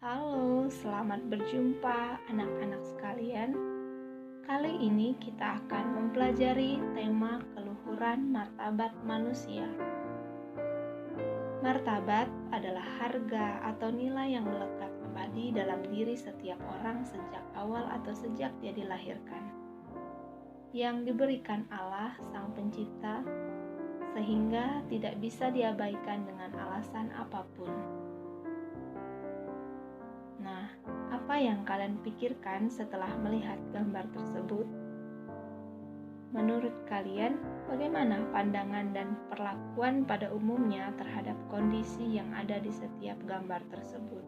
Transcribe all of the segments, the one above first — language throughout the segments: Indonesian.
Halo, selamat berjumpa anak-anak sekalian. Kali ini kita akan mempelajari tema keluhuran martabat manusia. Martabat adalah harga atau nilai yang melekat abadi dalam diri setiap orang sejak awal atau sejak dia dilahirkan, yang diberikan Allah Sang Pencipta, sehingga tidak bisa diabaikan dengan alasan apapun. Nah, apa yang kalian pikirkan setelah melihat gambar tersebut? Menurut kalian, bagaimana pandangan dan perlakuan pada umumnya terhadap kondisi yang ada di setiap gambar tersebut?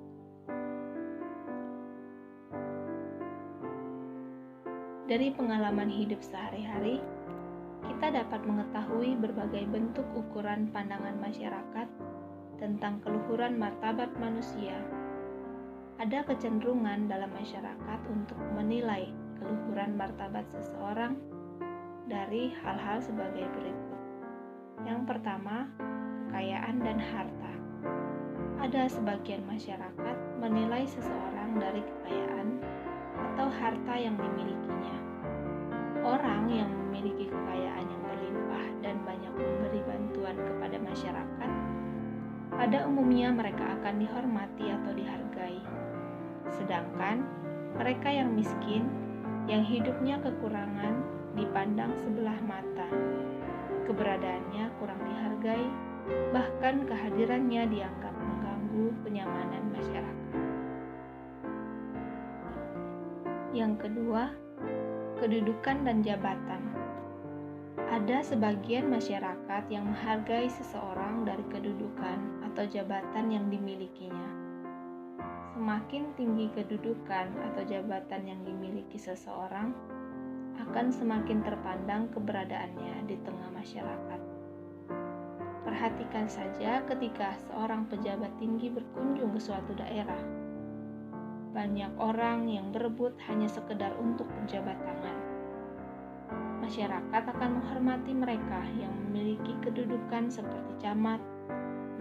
Dari pengalaman hidup sehari-hari, kita dapat mengetahui berbagai bentuk ukuran pandangan masyarakat tentang keluhuran martabat manusia. Ada kecenderungan dalam masyarakat untuk menilai keluhuran martabat seseorang dari hal-hal sebagai berikut. Yang pertama, kekayaan dan harta. Ada sebagian masyarakat menilai seseorang dari kekayaan atau harta yang dimilikinya. Orang yang memiliki kekayaan yang berlimpah dan banyak memberi bantuan kepada masyarakat, pada umumnya mereka akan dihormati atau dihargai. Sedangkan mereka yang miskin, yang hidupnya kekurangan, dipandang sebelah mata. Keberadaannya kurang dihargai, bahkan kehadirannya dianggap mengganggu kenyamanan masyarakat. Yang kedua, kedudukan dan jabatan. Ada sebagian masyarakat yang menghargai seseorang dari kedudukan atau jabatan yang dimilikinya. Semakin tinggi kedudukan atau jabatan yang dimiliki seseorang, akan semakin terpandang keberadaannya di tengah masyarakat. Perhatikan saja ketika seorang pejabat tinggi berkunjung ke suatu daerah. Banyak orang yang berebut hanya sekedar untuk berjabat tangan. Masyarakat akan menghormati mereka yang memiliki kedudukan seperti camat,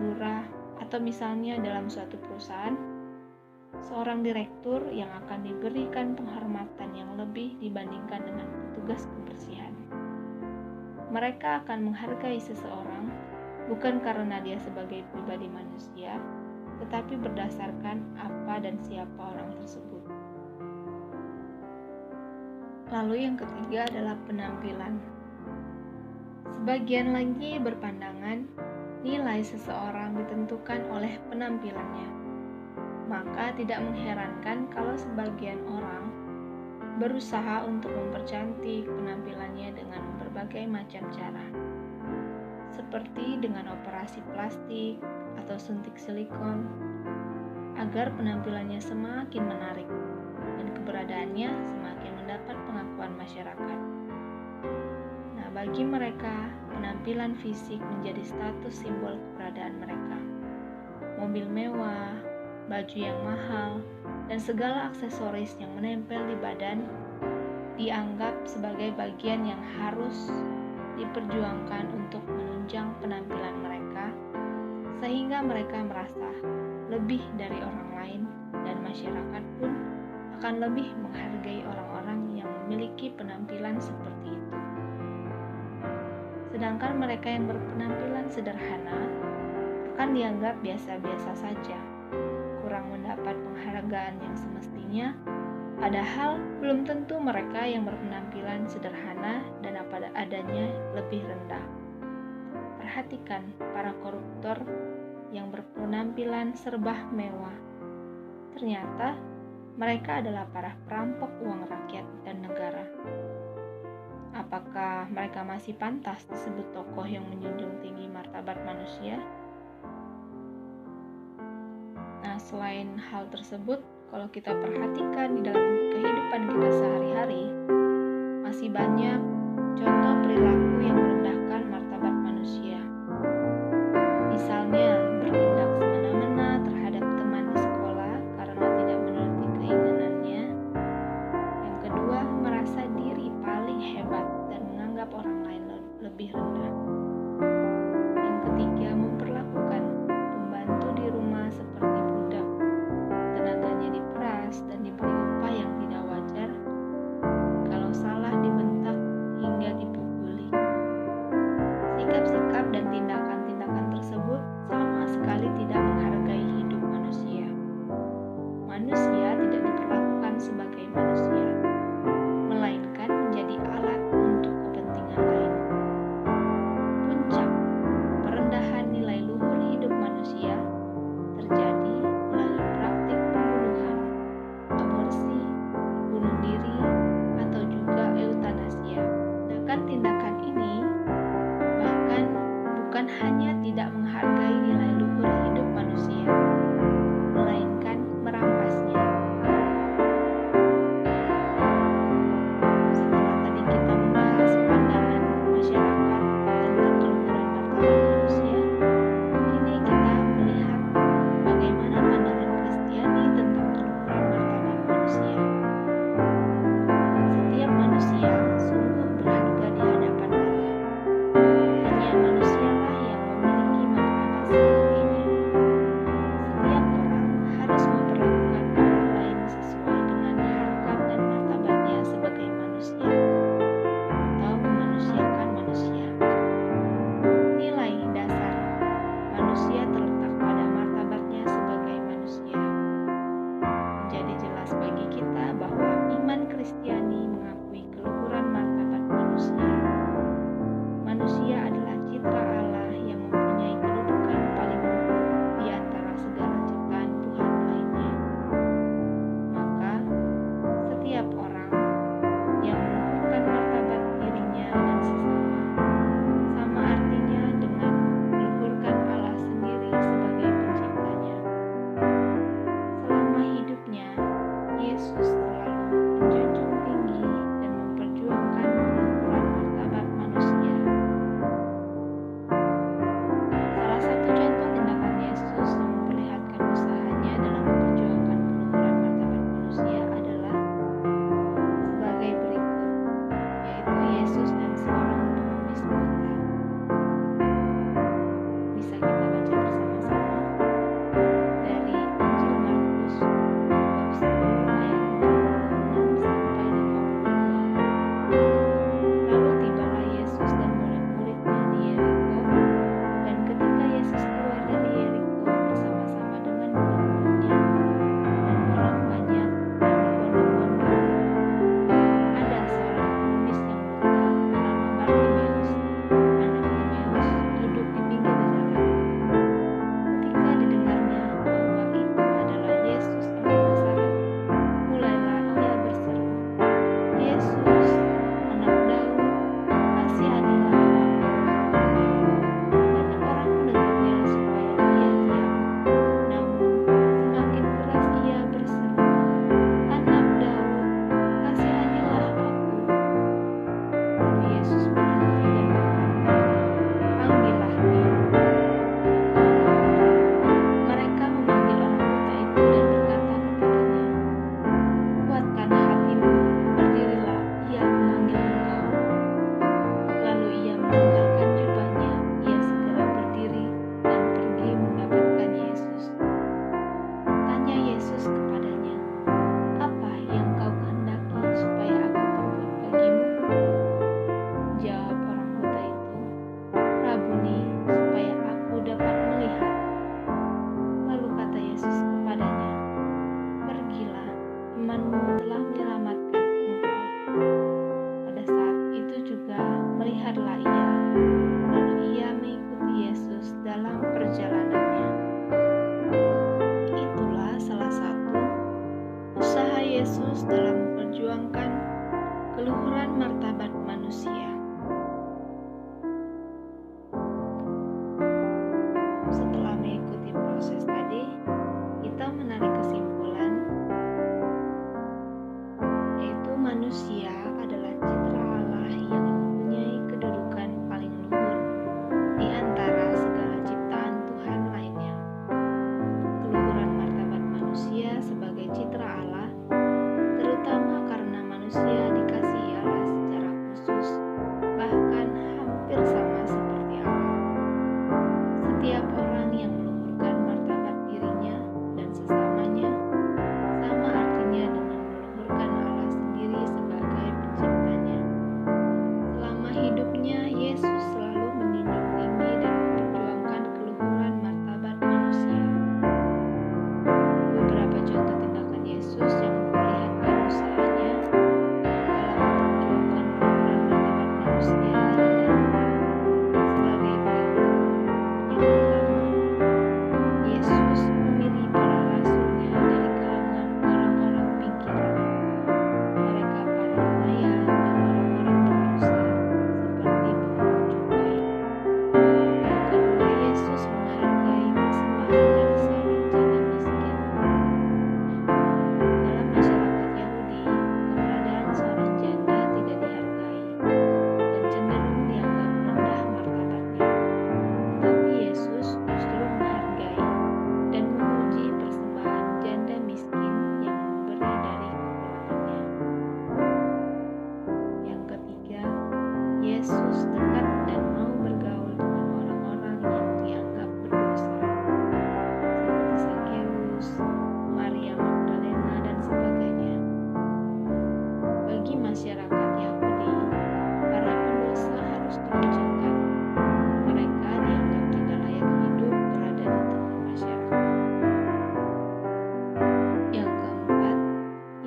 lurah, atau misalnya dalam suatu perusahaan, seorang direktur yang akan diberikan penghormatan yang lebih dibandingkan dengan petugas kebersihan. Mereka akan menghargai seseorang bukan karena dia sebagai pribadi manusia, tetapi berdasarkan apa dan siapa orang tersebut. Lalu yang ketiga adalah penampilan. Sebagian lagi berpandangan nilai seseorang ditentukan oleh penampilannya. Maka tidak mengherankan kalau sebagian orang berusaha untuk mempercantik penampilannya dengan berbagai macam cara, seperti dengan operasi plastik atau suntik silikon, agar penampilannya semakin menarik dan keberadaannya semakin mendapat pengakuan masyarakat. Nah, bagi mereka, penampilan fisik menjadi status simbol keberadaan mereka. Mobil mewah, baju yang mahal, dan segala aksesoris yang menempel di badan dianggap sebagai bagian yang harus diperjuangkan untuk menunjang penampilan mereka, sehingga mereka merasa lebih dari orang lain, dan masyarakat pun akan lebih menghargai orang-orang yang memiliki penampilan seperti itu. Sedangkan mereka yang berpenampilan sederhana akan dianggap biasa-biasa saja, kurang mendapat penghargaan yang semestinya, padahal belum tentu mereka yang berpenampilan sederhana dan apa adanya lebih rendah. Perhatikan para koruptor yang berpenampilan serba mewah. Ternyata mereka adalah para perampok uang rakyat dan negara. Apakah mereka masih pantas disebut tokoh yang menjunjung tinggi martabat manusia? Nah, selain hal tersebut, kalau kita perhatikan di dalam kehidupan kita sehari-hari, masih banyak contoh perilaku yang merendahkan martabat manusia. Misalnya, bertindak semena-mena terhadap teman di sekolah karena tidak menuruti keinginannya. Yang kedua, merasa diri paling hebat dan menganggap orang lain lebih rendah. Yang ketiga, memperlakukan pembantu di rumah seperti budak, tenaga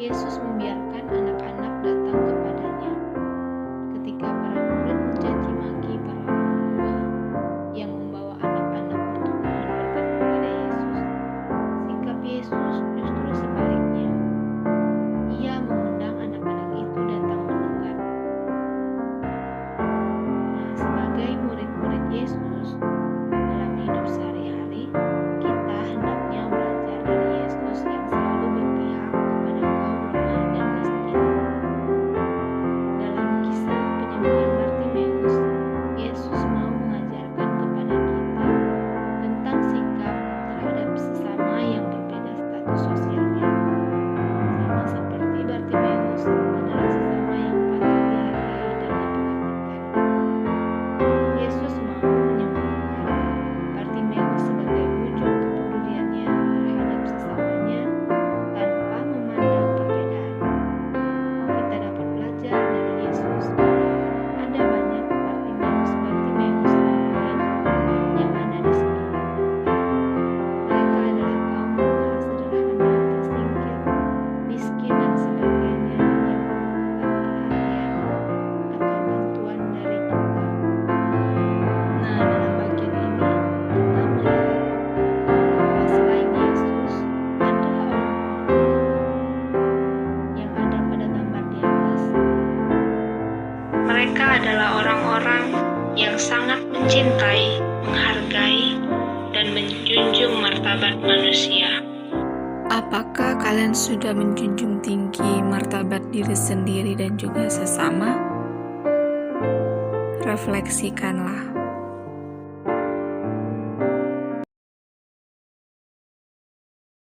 Yesus membiarkan anak-anak datang kepadanya. Ketika para murid mencaci maki para orang tua yang membawa anak-anak untuk mohon berkat kepada Yesus, sikap Yesus justru sebaliknya. Ia mengundang anak-anak itu datang mendekat. Nah, sebagai murid-murid Yesus, dalam hidup sehari-hari, kita hendaknya belajar dari Yesus yang selalu berpihak kepada kaum lemah dan miskin. Dalam kisah penyembuhan Bartimeus, Yesus mau mengajarkan kepada kita tentang sikap terhadap sesama yang berbeda status sosialnya. Sama seperti Bartimeus adalah sesama yang patut dihargai dan diperhatikan. Yesus mau menyembuhkan Bartimeus sebagai wujud kepeduliannya terhadap sesamanya tanpa memandang perbedaan. Kita dapat belajar dari Yesus bahwa ada banyak Bartimeus lain yang ada di sekitar kita. Mereka adalah kaum lemah, sederhana, tersingkir, miskin, dan sebagainya yang membutuhkan perhatian atau bantuan dari kita. Nah, dalam bagian ini kita melihat bahwa selain Yesus, ada orang-orang yang ada pada gambar di atas. Mereka adalah orang-orang yang sangat mencintai, menghargai, dan menjunjung martabat manusia. Apakah kalian sudah menjunjung tinggi martabat diri sendiri dan juga sesama? Refleksikanlah